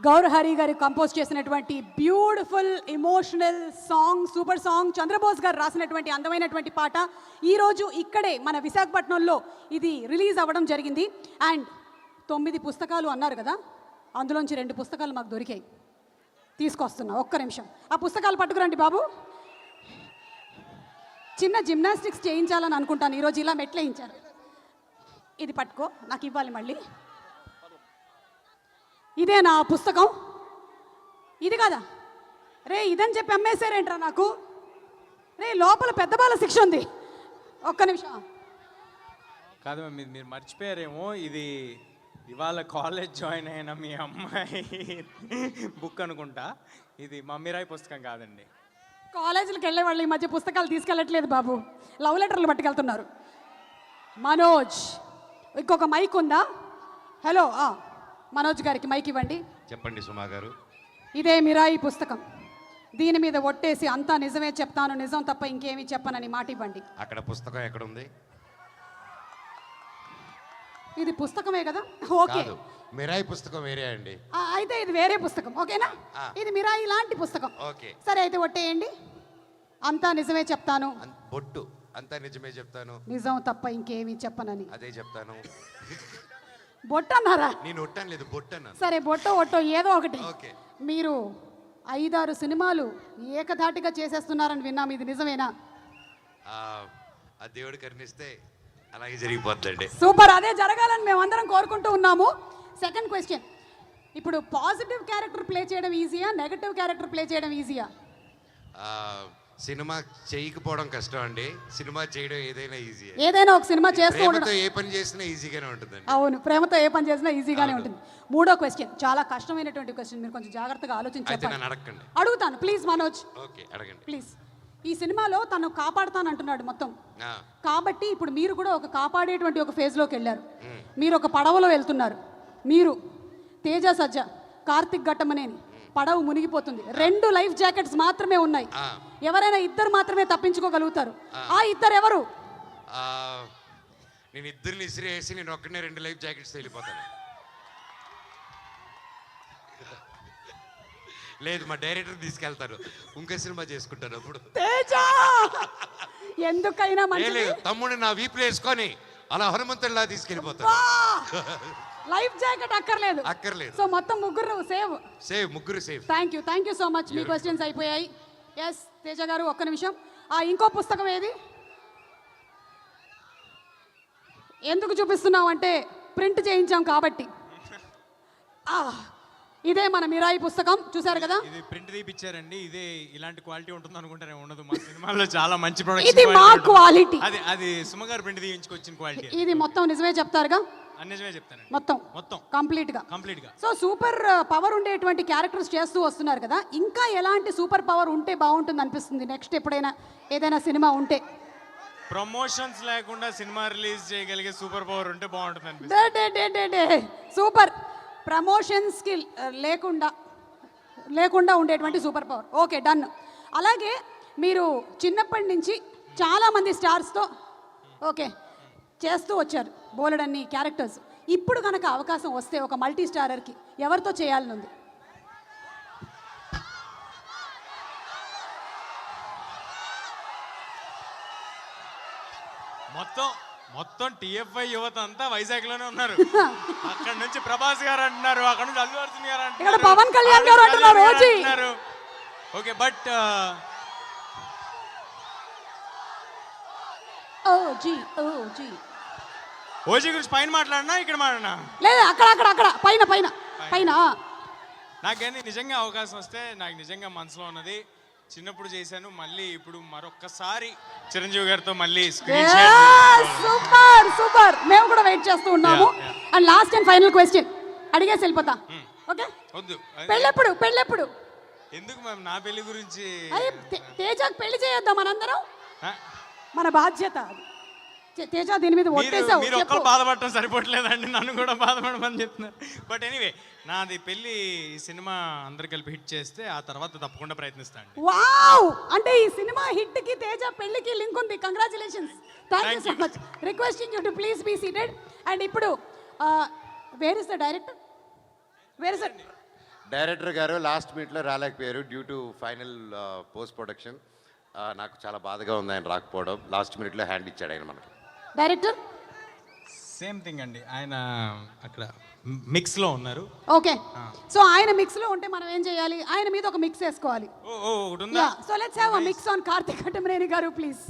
గౌరహరి గారు కంపోజ్ చేసినటువంటి beautiful emotional song, super song, Chandrabose గారు రాసినటువంటి అందమైనటువంటి పాట ఈరోజు ఇక్కడే మన విశాఖపట్నంలో ఇది రిలీజ్ అవ్వడం జరిగింది. అండ్ 9 పుస్తకాలు అన్నారు కదా, అందులోంచి 2 పుస్తకాలు మాకు దొరికాయి, తీసుకొస్తున్నా. ఒక్క నిమిషం ఆ పుస్తకాలు పట్టుకురండి బాబు. చిన్న జిమ్నాస్టిక్స్ చేయించాలని అనుకుంటాను, ఈరోజు ఇలా మెట్లేయించారు. ఇది పట్టుకో, నాకు ఇవ్వాలి మళ్ళీ. ఇదే నా పుస్తకం, ఇది కదా రే, ఇదని చెప్పి అమ్మేశారేంట్రా నాకు. రే లోపల పెద్ద బాల శిక్ష ఉంది. ఒక్క నిమిషం. కాదు మీరు మర్చిపోయారేమో, ఇది ఇవాళ కాలేజ్ జాయిన్ అయిన మీ అమ్మాయి బుక్ అనుకుంటా. ఇది మమ్మీరాయ్ పుస్తకం కాదండి. కాలేజీలకు వెళ్ళే వాళ్ళు ఈ మధ్య పుస్తకాలు తీసుకెళ్ళట్లేదు బాబు, లవ్ లెటర్లు పట్టుకెళ్తున్నారు. మనోజ్, ఇంకొక మైక్ ఉందా? హలో, మనోజ్ గారికి మైక్ ఇవ్వండి. చెప్పండి సుమా గారు. ఇదే మిరాయి పుస్తకం, దీని మీద ఒట్టేసి అంతా నిజమే చెప్తాను, నిజం తప్ప ఇంకేమీ చెప్పనని మాట ఇవ్వండి. అక్కడ పుస్తకం ఎక్కడ ఉంది? ఇది పుస్తకమే కదా, ఓకే. మిరాయి పుస్తకం వేరే అండి. అయితే ఇది వేరే పుస్తకం, ఓకేనా? ఇది మిరాయి లాంటి పుస్తకం, ఓకే. సరే అయితే ఒట్టేయండి. అంతా నిజమే చెప్తాను, బొట్టు అంతా నిజమే చెప్తాను, నిజం తప్ప ఇంకేమీ చెప్పనని. అదే చెప్తాను. బొట్టు అన్నారా? నేను ఒట్టాను లేదు, బొట్టు అన్నాను. సరే బొట్టో ఒట్టో ఏదో ఒకటి. ఓకే. మీరు 5-6 సినిమాలు ఏకధాటిగా చేసేస్తున్నారని విన్నాం, ఇది నిజమేనా? ఆ దేవుడు కరుణిస్తే అలాగే జరిగిపోతుందండి. సూపర్, అదే జరగాలని మేమందరం కోరుకుంటూ ఉన్నాము. సెకండ్ క్వశ్చన్, ఇప్పుడు పాజిటివ్ క్యారెక్టర్ ప్లే చేయడం ఈజీయా, నెగటివ్ క్యారెక్టర్ ప్లే చేయడం ఈజీయా? సినిమా చేయకపోవడం కష్టం అండి, సినిమా చేయడం ఏదైనా ఈజీ. ఏదైనా ఒక సినిమా చేస్తూ ఉండడం, ఏ పని చేసినా ఈజీగానే ఉంటుందండి. అవును, ప్రేమతో ఏ పని చేసినా ఈజీగానే ఉంటుంది. మూడో క్వశ్చన్ చాలా కష్టమైనటువంటి క్వశ్చన్, మీరు కొంచెం జాగ్రత్తగా ఆలోచించాలి. అడగండి. అడుగుతాను ప్లీజ్ మనోజ్. ఓకే, అడగండి ప్లీజ్. ఈ సినిమాలో తను కాపాడుతానంటున్నాడు మొత్తం, కాబట్టి ఇప్పుడు మీరు కూడా ఒక కాపాడేటువంటి ఒక ఫేజ్లోకి వెళ్ళారు. మీరు ఒక పడవలో వెళ్తున్నారు, మీరు తేజ సజ్జ, కార్తిక్ ఘట్టమనేని, పడవ మునిగిపోతుంది, 2 లైఫ్ జాకెట్స్ మాత్రమే ఉన్నాయి, ఎవరైనా 2 మాత్రమే తప్పించుకోగలుగుతారు. ఆ 2 ఎవరు? నేను 2 ఇసిరేసి నేను ఒక్కనే 2 లైఫ్ జాకెట్స్ వెళ్ళిపోతాను. లేదు, మా డైరెక్టర్ తీసుకెళ్తారు, ఇంకో సినిమా చేసుకుంటారు అప్పుడు. తేజ ఎందుకైనా మంచిది, తమ్ముడు నా వీపులు వేసుకొని అలా హనుమంతుడిలా తీసుకెళ్ళిపోతారు. లైఫ్ జాకెట్ అక్కర్లేదు. సో మొత్తం ముగ్గురు ముగ్గురు safe. Thank you so much. Me questions అయిపోయాయి. ఎస్ తేజ గారు, ఒక్క నిమిషం. ఇంకో పుస్తకం ఏది? ఎందుకు చూపిస్తున్నాం అంటే ప్రింట్ చేయించాం కాబట్టి. ఇదే మన మిరాయి పుస్తకం, చూసారు కదా. ఇది ప్రింట్ తీపిచ్చారండి, ఇదే ఇలాంటి క్వాలిటీ ఉంటుంది అనుకుంటానే ఉండదు. మా సినిమాలో చాలా మంచి ప్రొడక్షన్, ఇది మా క్వాలిటీ. అది సుమ గారు ప్రింట్ తీయించుకొచ్చిన క్వాలిటీ. ఇది మొత్తం నిజమే చెప్తారుగా? నిజమే చెప్తాను, మొత్తం కంప్లీట్ గా. సో సూపర్ పవర్ ఉండేటువంటి క్యారెక్టర్స్ చేస్తూ వస్తున్నారు కదా, ఇంకా ఎలాంటి సూపర్ పవర్ ఉంటే బాగుంటుంది అనిపిస్తుంది నెక్స్ట్ ఎప్పుడైనా ఏదైనా సినిమా ఉంటే? ప్రమోషన్స్ లేకుండా సినిమా రిలీజ్ చేయగలిగే సూపర్ పవర్ ఉంటే బాగుంటుంది అనిపిస్తుంది. సూపర్ ప్రమోషన్స్ కి లేకుండా ఉండేటువంటి సూపర్ పవర్, ఓకే డన్. అలాగే మీరు చిన్నప్పటి నుంచి చాలా మంది స్టార్స్తో ఓకే చేస్తూ వచ్చారు, బోలెడన్ని క్యారెక్టర్స్. ఇప్పుడు కనుక అవకాశం వస్తే ఒక మల్టీ స్టారర్కి ఎవరితో చేయాలని ఉంది? మొత్తం TFI యువత అంతా వైజాగ్ లోనే ఉన్నారు. అక్కడ నుంచి ప్రభాస్ గారు అంటున్నారు, అక్కడ నుంచి అల్లు అర్జున్ గారు అంటున్నారు, పవన్ కళ్యాణ్ గారు అంటున్నారు. ఓకే, బట్ ఓజీ గురించి పైన మాట్లాడినా ఇక్కడ మాట్లాడినా లేదు, అక్కడ పైన. నాకేంది నిజంగా అవకాశం వస్తే, నాకు నిజంగా మనసులో ఉన్నది, చిన్నప్పుడు చేశాను, మళ్ళీ ఇప్పుడు మరొక్కసారి చిరంజీవి గారితో మళ్ళీ సూపర్. మేము కూడా వెయిట్ చేస్తూ ఉన్నాము. And last and final question అడిగేసి వెళ్ళిపోతా, ఓకే? వద్దు, పెళ్ళెప్పుడు? ఎందుకు మ్యామ్, నా పెళ్లి గురించి? తేజకి పెళ్లి చేయొద్దాం మనందరం, మన బాధ్యత. తేజ దీని మీద ఒట్టేసావు. మీరు ఒక్కరు బాధపడటం సరిపోవట్లేదండి, నన్ను కూడా బాధపడమని చెప్తున్నారు. బట్ ఎనీవే, నాది పెళ్లి సినిమా అందరు కలిపి హిట్ చేస్తే ఆ తర్వాత తప్పకుండా ప్రయత్నిస్తాను. వావ్, అంటే ఈ సినిమా హిట్ కి తేజ పెళ్లికి లింక్ ఉంది. Congratulations, thank you so much. Requesting you to please be seated. And ఇప్పుడు where is the director? Where is director గారు లాస్ట్ మినిట్లో రాలేకపోయారు due to final post production. నాకు చాలా బాధగా ఉంది ఆయన రాకపోవడం. లాస్ట్ మినిట్లో హ్యాండ్ ఇచ్చాడు ఆయన మనకి. డైరెక్టర్ సేమ్ థింగ్ అండి, ఆయన అక్కడ మిక్స్లో ఉన్నారు. ఓకే, సో ఆయన మిక్స్ లో ఉంటే మనం ఏం చేయాలి? ఆయన మీద ఒక మిక్స్ వేసుకోవాలి. ఓ ఓ ఒకటి ఉందా? So let's have a mix on Karthik Ghattamaneni గారు ప్లీజ్.